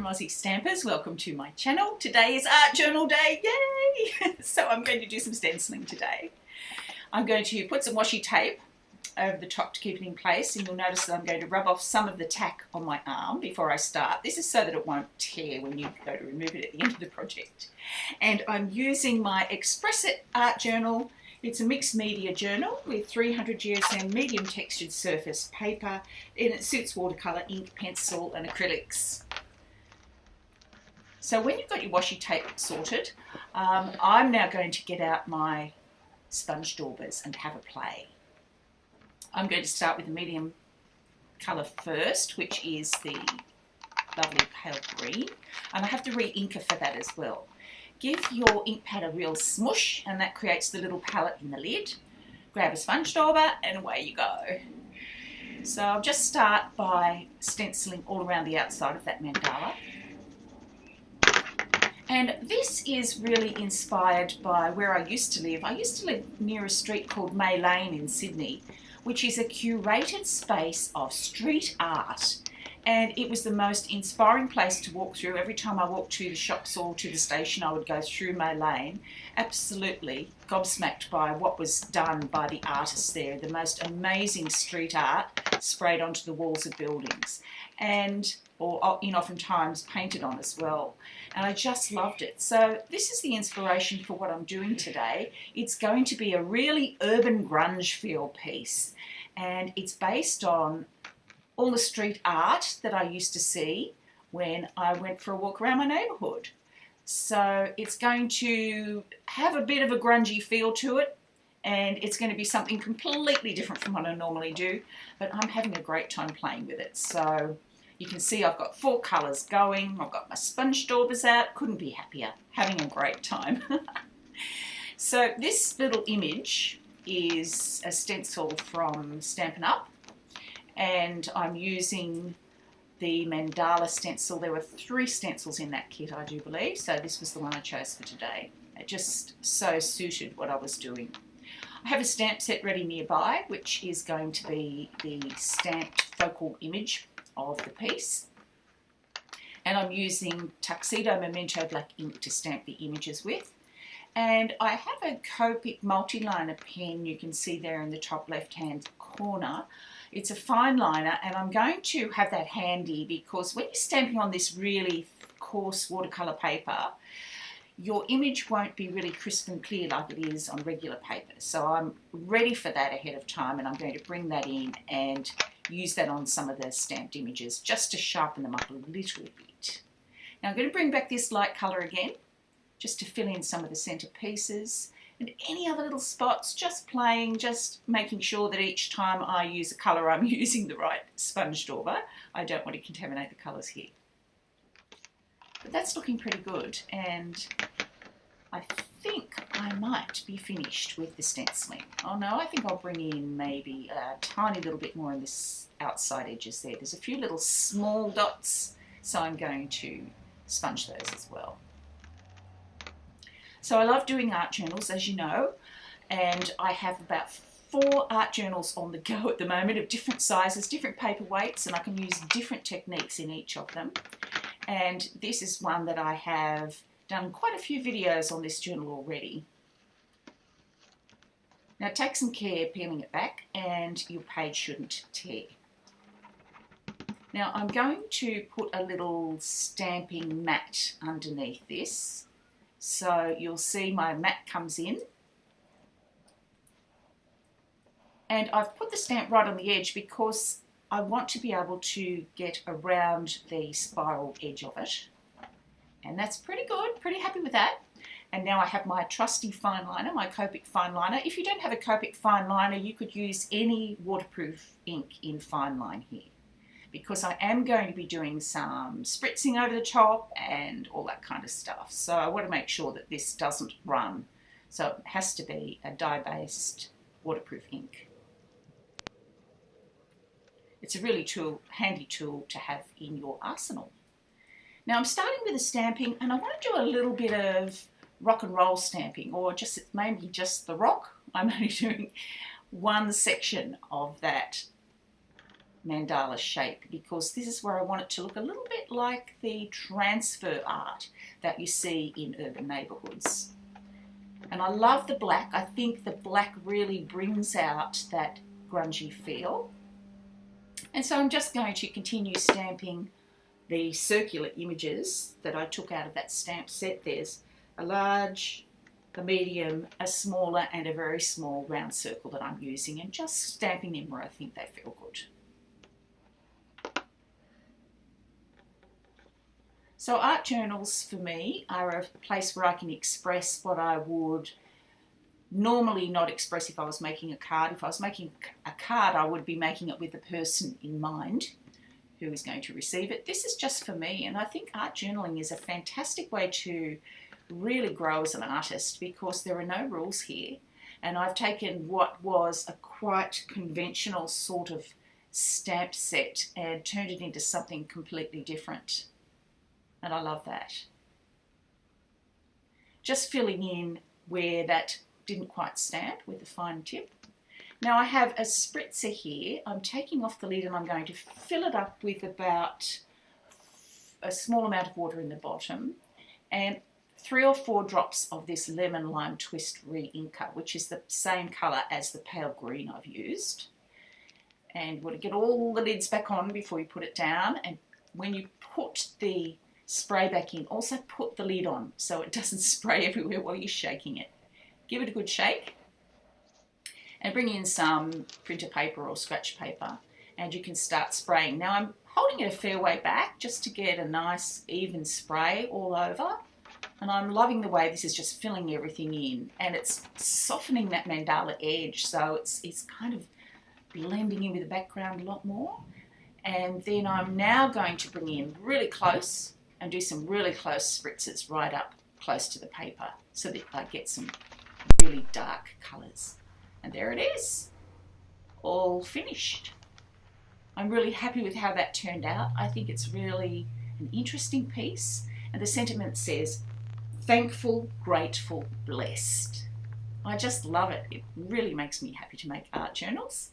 from Aussie Stampers. Welcome to my channel. Today is art journal day, yay! So I'm going to do some stenciling today. I'm going to put some washi tape over the top to keep it in place, and you'll notice that I'm going to rub off some of the tack on my arm before I start. This is so that it won't tear when you go to remove it at the end of the project. And I'm using my Express It art journal. It's a mixed media journal with 300 GSM medium textured surface paper, and it suits watercolor, ink, pencil and acrylics. So when you've got your washi tape sorted, I'm now going to get out my sponge daubers and have a play. I'm going to start with the medium colour first, which is the lovely pale green, and I have to re-inker for that as well. Give your ink pad a real smush, and that creates the little palette in the lid. Grab a sponge dauber and away you go. So I'll just start by stenciling all around the outside of that mandala. And this is really inspired by where I used to live. I used to live near a street called May Lane in Sydney, which is a curated space of street art. And it was the most inspiring place to walk through. Every time I walked to the shops or to the station, I would go through May Lane, absolutely gobsmacked by what was done by the artists there. The most amazing street art sprayed onto the walls of buildings, and oftentimes painted on as well. And I just loved it. So this is the inspiration for what I'm doing today. It's going to be a really urban grunge feel piece, and it's based on all the street art that I used to see when I went for a walk around my neighbourhood. So it's going to have a bit of a grungy feel to it, and it's going to be something completely different from what I normally do, but I'm having a great time playing with it. So you can see I've got 4 colours going, I've got my sponge daubers out, couldn't be happier, having a great time. So this little image is a stencil from Stampin' Up, and I'm using the mandala stencil. There were 3 stencils in that kit, I do believe, so this was the one I chose for today. It just so suited what I was doing. I have a stamp set ready nearby, which is going to be the stamped focal image of the piece, and I'm using Tuxedo Memento black ink to stamp the images with. And I have a Copic multi-liner pen, you can see there in the top left hand corner. It's a fine liner, and I'm going to have that handy because when you're stamping on this really coarse watercolour paper, your image won't be really crisp and clear like it is on regular paper. So I'm ready for that ahead of time, and I'm going to bring that in and use that on some of the stamped images just to sharpen them up a little bit. Now I'm going to bring back this light colour again, just to fill in some of the centre pieces. And any other little spots, just playing, just making sure that each time I use a colour I'm using the right sponge dauber. I don't want to contaminate the colours here. But that's looking pretty good, and I think I might be finished with the stenciling. Oh no, I think I'll bring in maybe a tiny little bit more in this outside edges there. There's a few little small dots, so I'm going to sponge those as well. So I love doing art journals, as you know, and I have about 4 art journals on the go at the moment of different sizes, different paper weights, and I can use different techniques in each of them. And this is one that I have done quite a few videos on this journal already. Now take some care peeling it back, and your page shouldn't tear. Now I'm going to put a little stamping mat underneath this. So you'll see my mat comes in, and I've put the stamp right on the edge because I want to be able to get around the spiral edge of it, and that's pretty good, pretty happy with that. And now I have my trusty fine liner, my Copic fine liner. If you don't have a Copic fine liner, you could use any waterproof ink in fine line here, because I am going to be doing some spritzing over the top and all that kind of stuff. So I want to make sure that this doesn't run. So it has to be a dye-based waterproof ink. It's a really handy tool to have in your arsenal. Now I'm starting with a stamping, and I want to do a little bit of rock and roll stamping, or just maybe just the rock. I'm only doing one section of that mandala shape, because this is where I want it to look a little bit like the transfer art that you see in urban neighbourhoods. And I love the black. I think the black really brings out that grungy feel. And so I'm just going to continue stamping the circular images that I took out of that stamp set. There's a large, a medium, a smaller and a very small round circle that I'm using, and just stamping them where I think they feel good. So art journals for me are a place where I can express what I would normally not express if I was making a card. If I was making a card, I would be making it with the person in mind who is going to receive it. This is just for me, and I think art journaling is a fantastic way to really grow as an artist, because there are no rules here, and I've taken what was a quite conventional sort of stamp set and turned it into something completely different. And I love that. Just filling in where that didn't quite stamp with a fine tip. Now I have a spritzer here. I'm taking off the lid and I'm going to fill it up with about a small amount of water in the bottom and 3 or 4 drops of this lemon lime twist re-inker, which is the same colour as the pale green I've used. And you want to get all the lids back on before you put it down, and when you put the spray back in, also put the lid on so it doesn't spray everywhere while you're shaking it. Give it a good shake and bring in some printer paper or scratch paper and you can start spraying. Now I'm holding it a fair way back just to get a nice even spray all over, and I'm loving the way this is just filling everything in, and it's softening that mandala edge, so it's kind of blending in with the background a lot more. And then I'm now going to bring in really close and do some really close spritzes right up close to the paper so that I get some really dark colours. And there it is, all finished. I'm really happy with how that turned out. I think it's really an interesting piece, and the sentiment says, thankful, grateful, blessed. I just love it. It really makes me happy to make art journals.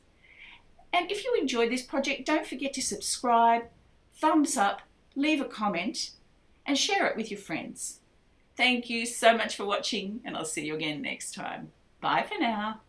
And if you enjoyed this project, don't forget to subscribe, thumbs up, leave a comment, and share it with your friends. Thank you so much for watching, and I'll see you again next time. Bye for now.